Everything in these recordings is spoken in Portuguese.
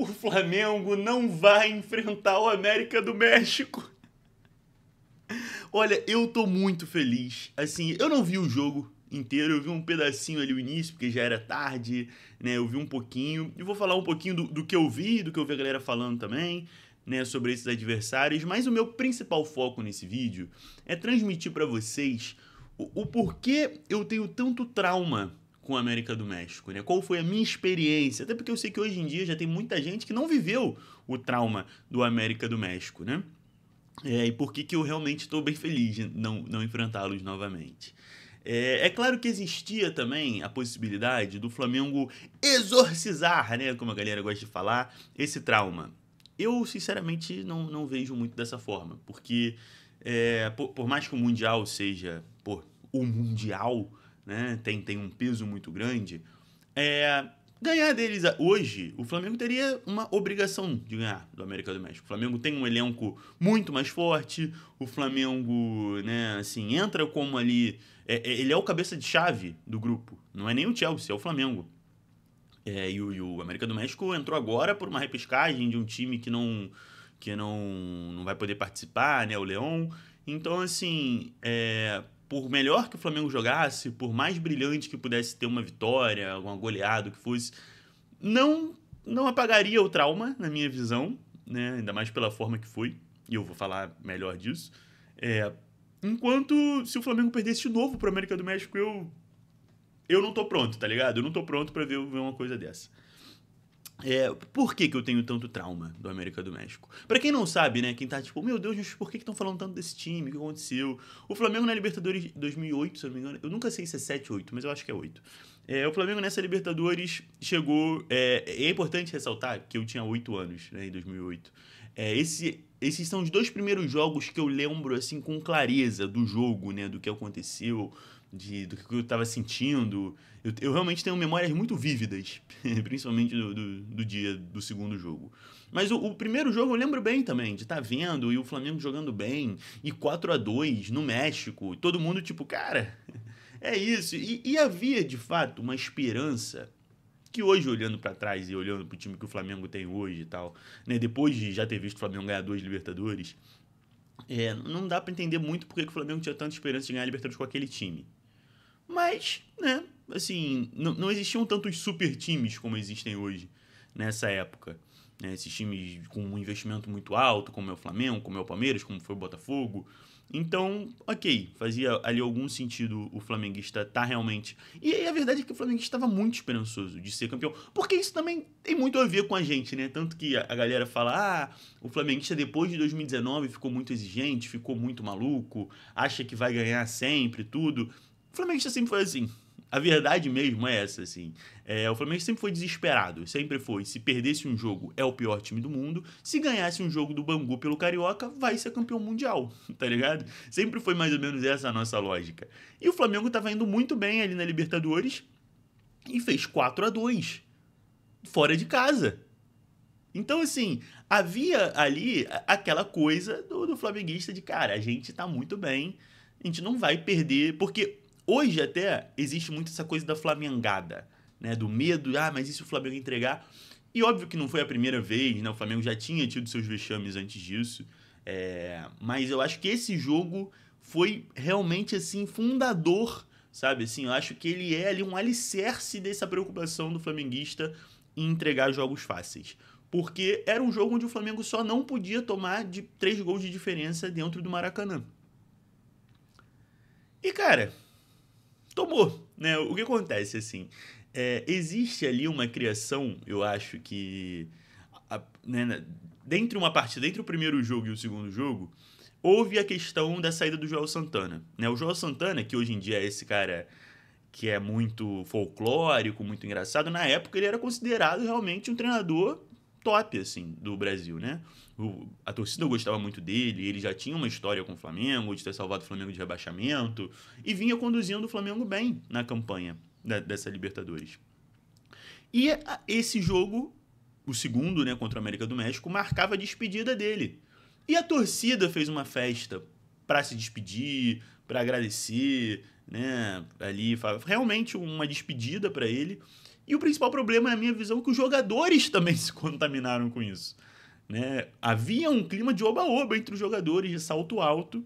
o Flamengo não vai enfrentar o América do México. Olha, eu tô muito feliz. Assim, eu não vi o jogo inteiro, eu vi um pedacinho ali o início, porque já era tarde, né? Eu vi um pouquinho. E vou falar um pouquinho do que eu vi, do que eu vi a galera falando também, né? Sobre esses adversários. Mas o meu principal foco nesse vídeo é transmitir pra vocês o porquê eu tenho tanto trauma com a América do México, né? Qual foi a minha experiência? Até porque eu sei que hoje em dia já tem muita gente que não viveu o trauma do América do México, né? E por que que eu realmente estou bem feliz de não enfrentá-los novamente. É claro que existia também a possibilidade do Flamengo exorcizar, né, como a galera gosta de falar, esse trauma. Eu, sinceramente, não vejo muito dessa forma, porque por mais que o Mundial seja, pô, o Mundial, né, tem um peso muito grande, é, ganhar deles hoje, o Flamengo teria uma obrigação de ganhar do América do México. O Flamengo tem um elenco muito mais forte, o Flamengo, né, assim, entra como ali. Ele é o cabeça de chave do grupo. Não é nem o Chelsea, é o Flamengo. E o América do México entrou agora por uma repescagem de um time que não vai poder participar, né? O Leão. Então, assim, por melhor que o Flamengo jogasse, por mais brilhante que pudesse ter uma vitória, alguma goleada, o que fosse, não apagaria o trauma, na minha visão, né? Ainda mais pela forma que foi. E eu vou falar melhor disso. É, enquanto se o Flamengo perdesse de novo pro América do México, eu não tô pronto, tá ligado? Eu não tô pronto pra ver uma coisa dessa. Por que que eu tenho tanto trauma do América do México? Pra quem não sabe, né, quem tá tipo, meu Deus, mas por que estão falando tanto desse time? O que aconteceu? O Flamengo na Libertadores 2008, se eu não me engano, eu nunca sei se é 7 ou 8, mas eu acho que é 8. O Flamengo nessa Libertadores chegou. É importante ressaltar que eu tinha 8 anos, né, em 2008. Esses são os dois primeiros jogos que eu lembro assim com clareza do jogo, né, do que aconteceu, do que eu tava sentindo. Eu realmente tenho memórias muito vívidas, principalmente do dia do segundo jogo. Mas o primeiro jogo eu lembro bem também, de estar vendo e o Flamengo jogando bem, e 4-2 no México, e todo mundo tipo, cara, é isso. E havia de fato uma esperança que hoje, olhando pra trás e olhando pro time que o Flamengo tem hoje e tal, né, depois de já ter visto o Flamengo ganhar 2 Libertadores, não dá pra entender muito porque que o Flamengo tinha tanta esperança de ganhar a Libertadores com aquele time. Mas, né, assim, não existiam tantos super times como existem hoje, nessa época. Né, esses times com um investimento muito alto, como é o Flamengo, como é o Palmeiras, como foi o Botafogo. Então, ok, fazia ali algum sentido o flamenguista estar realmente. E aí a verdade é que o flamenguista estava muito esperançoso de ser campeão, porque isso também tem muito a ver com a gente, né? Tanto que a galera fala, o flamenguista depois de 2019 ficou muito exigente, ficou muito maluco, acha que vai ganhar sempre, tudo. O flamenguista sempre foi assim. A verdade mesmo é essa, assim. O Flamengo sempre foi desesperado, sempre foi. Se perdesse um jogo, é o pior time do mundo. Se ganhasse um jogo do Bangu pelo Carioca, vai ser campeão mundial, tá ligado? Sempre foi mais ou menos essa a nossa lógica. E o Flamengo tava indo muito bem ali na Libertadores e fez 4-2 fora de casa. Então, assim, havia ali aquela coisa do flamenguista de, cara, a gente tá muito bem, a gente não vai perder, porque hoje até existe muito essa coisa da flamengada, né, do medo, mas e se o Flamengo entregar? E óbvio que não foi a primeira vez, né, o Flamengo já tinha tido seus vexames antes disso, mas eu acho que esse jogo foi realmente, assim, fundador, sabe, assim, eu acho que ele é ali um alicerce dessa preocupação do flamenguista em entregar jogos fáceis. Porque era um jogo onde o Flamengo só não podia tomar de 3 gols de diferença dentro do Maracanã. E, cara, tomou, né? O que acontece, assim, existe ali uma criação, eu acho que, né, entre o primeiro jogo e o segundo jogo, houve a questão da saída do Joel Santana, né? O Joel Santana, que hoje em dia é esse cara que é muito folclórico, muito engraçado, na época ele era considerado realmente um treinador top, assim, do Brasil, né? A torcida gostava muito dele, ele já tinha uma história com o Flamengo, de ter salvado o Flamengo de rebaixamento, e vinha conduzindo o Flamengo bem na campanha dessa Libertadores. E esse jogo, o segundo, né, contra o América do México, marcava a despedida dele. E a torcida fez uma festa para se despedir, para agradecer, né, ali, realmente uma despedida para ele. E o principal problema, na minha visão, é que os jogadores também se contaminaram com isso. Né? Havia um clima de oba-oba entre os jogadores, de salto alto.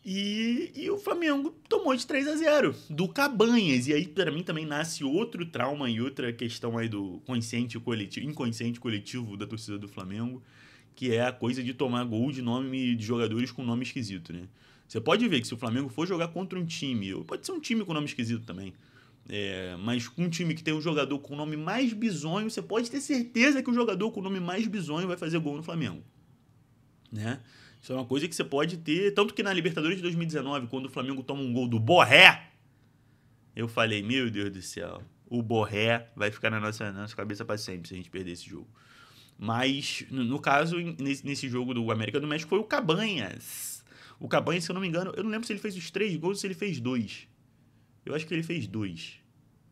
E o Flamengo tomou de 3-0 do Cabanhas. E aí, para mim, também nasce outro trauma e outra questão aí do inconsciente coletivo da torcida do Flamengo, que é a coisa de tomar gol de nome de jogadores com nome esquisito, né? Você pode ver que se o Flamengo for jogar contra um time, ou pode ser um time com nome esquisito também, mas um time que tem um jogador com o nome mais bizonho, você pode ter certeza que o jogador com o nome mais bizonho vai fazer gol no Flamengo, né? Isso é uma coisa que você pode ter, tanto que na Libertadores de 2019, quando o Flamengo toma um gol do Borré, eu falei, meu Deus do céu, o Borré vai ficar na nossa cabeça para sempre se a gente perder esse jogo. Mas, no caso, nesse jogo do América do México, foi o Cabanhas. O Cabanhas, se eu não me engano, eu não lembro se ele fez os 3 gols ou se ele fez 2. Eu acho que ele fez 2.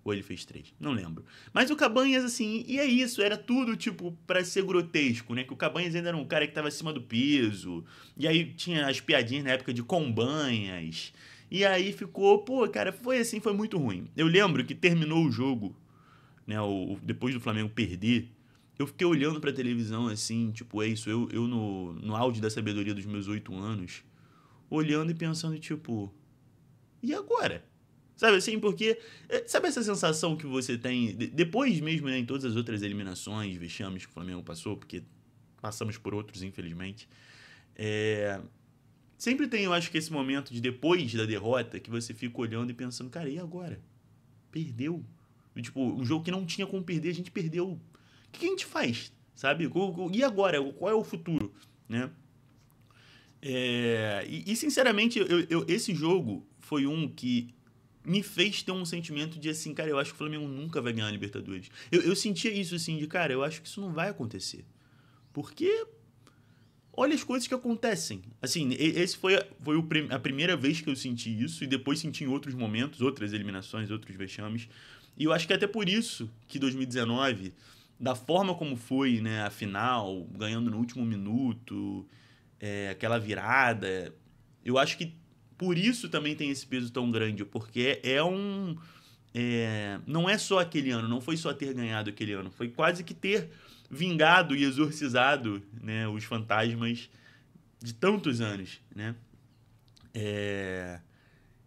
Ou ele fez 3. Não lembro. Mas o Cabanhas, assim, e é isso. Era tudo, tipo, pra ser grotesco, né? Que o Cabanhas ainda era um cara que tava acima do peso. E aí tinha as piadinhas na época de Combanhas. E aí ficou, pô, cara, foi assim, foi muito ruim. Eu lembro que terminou o jogo, né? Depois do Flamengo perder, eu fiquei olhando pra televisão, assim, tipo, é isso. Eu no auge da sabedoria dos meus 8 anos, olhando e pensando, tipo, e agora? Sabe assim, porque sabe essa sensação que você tem depois mesmo, né, em todas as outras eliminações, vexames que o Flamengo passou, porque passamos por outros, infelizmente. É, sempre tem, eu acho que esse momento de depois da derrota que você fica olhando e pensando, cara, e agora? Perdeu. E, tipo, um jogo que não tinha como perder, a gente perdeu. O que a gente faz? Sabe? E agora? Qual é o futuro? Né? Sinceramente, esse jogo foi um que me fez ter um sentimento de assim, cara, eu acho que o Flamengo nunca vai ganhar a Libertadores. Eu sentia isso assim, de cara, eu acho que isso não vai acontecer. Porque olha as coisas que acontecem. Assim, esse foi a primeira vez que eu senti isso, e depois senti em outros momentos, outras eliminações, outros vexames. E eu acho que é até por isso que 2019, da forma como foi, né, a final, ganhando no último minuto, aquela virada, eu acho que por isso também tem esse peso tão grande, porque não é só aquele ano, não foi só ter ganhado aquele ano, foi quase que ter vingado e exorcizado, né, os fantasmas de tantos anos, né?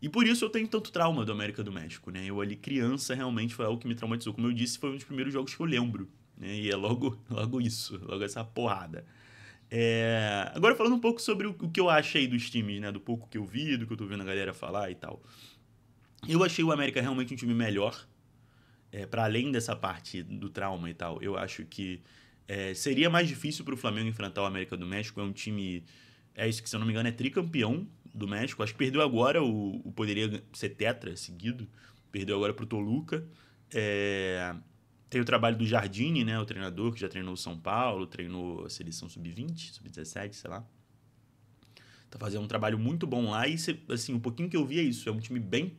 E por isso eu tenho tanto trauma do América do México, né? Eu ali criança realmente foi algo que me traumatizou. Como eu disse, foi um dos primeiros jogos que eu lembro, né? E é logo isso, logo essa porrada. Agora falando um pouco sobre o que eu achei dos times, né? Do pouco que eu vi, do que eu tô vendo a galera falar e tal. Eu achei o América realmente um time melhor, para além dessa parte do trauma e tal. Eu acho que seria mais difícil pro Flamengo enfrentar o América do México. É um time, isso que se eu não me engano é tricampeão do México. Acho que perdeu agora, poderia ser tetra seguido. Perdeu agora pro Toluca. Tem o trabalho do Jardine, né, o treinador que já treinou o São Paulo, treinou a seleção sub-20, sub-17, sei lá. Tá fazendo um trabalho muito bom lá e, assim, um pouquinho que eu vi é isso. É um time bem,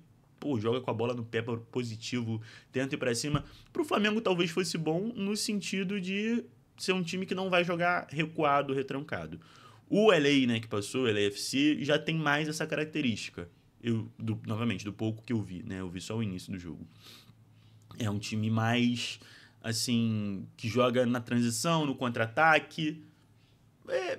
joga com a bola no pé positivo, tenta ir pra cima. Pro Flamengo talvez fosse bom no sentido de ser um time que não vai jogar recuado, retrancado. O LA, né, que passou, o LAFC, já tem mais essa característica. Novamente, do pouco que eu vi, né? Eu vi só o início do jogo. É um time mais, assim, que joga na transição, no contra-ataque.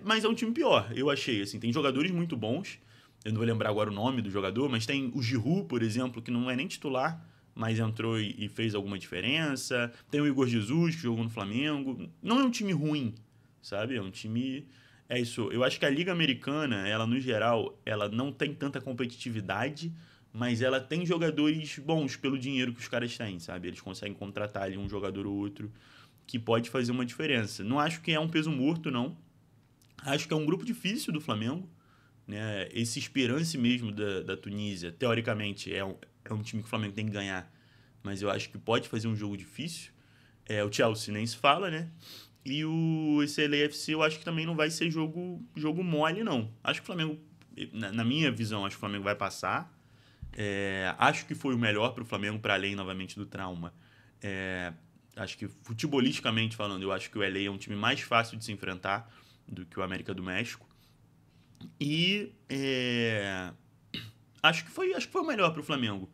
Mas é um time pior, eu achei. Assim, tem jogadores muito bons. Eu não vou lembrar agora o nome do jogador, mas tem o Giroud, por exemplo, que não é nem titular, mas entrou e fez alguma diferença. Tem o Igor Jesus, que jogou no Flamengo. Não é um time ruim, sabe? É um time... É isso. Eu acho que a Liga Americana, ela no geral, ela não tem tanta competitividade, mas ela tem jogadores bons pelo dinheiro que os caras têm, sabe? Eles conseguem contratar ali um jogador ou outro que pode fazer uma diferença. Não acho que é um peso morto, não. Acho que é um grupo difícil do Flamengo, né? Esse Esperance mesmo da Tunísia, teoricamente, é um time que o Flamengo tem que ganhar, mas eu acho que pode fazer um jogo difícil. O Chelsea nem se fala, né? E esse LAFC eu acho que também não vai ser jogo mole, não. Acho que o Flamengo, na minha visão, acho que o Flamengo vai passar. Acho que foi o melhor para o Flamengo, para além, novamente, do trauma. Acho que, futebolisticamente falando, eu acho que o LA é um time mais fácil de se enfrentar do que o América do México. E acho que foi o melhor para o Flamengo.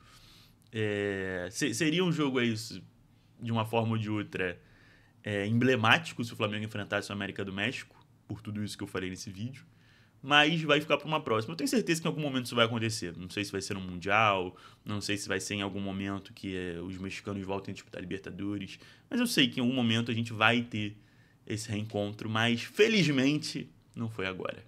Seria um jogo aí, de uma forma ou de outra, emblemático se o Flamengo enfrentasse o América do México, por tudo isso que eu falei nesse vídeo. Mas vai ficar para uma próxima. Eu tenho certeza que em algum momento isso vai acontecer. Não sei se vai ser no Mundial, não sei se vai ser em algum momento que os mexicanos voltem a disputar Libertadores. Mas eu sei que em algum momento a gente vai ter esse reencontro, mas felizmente não foi agora.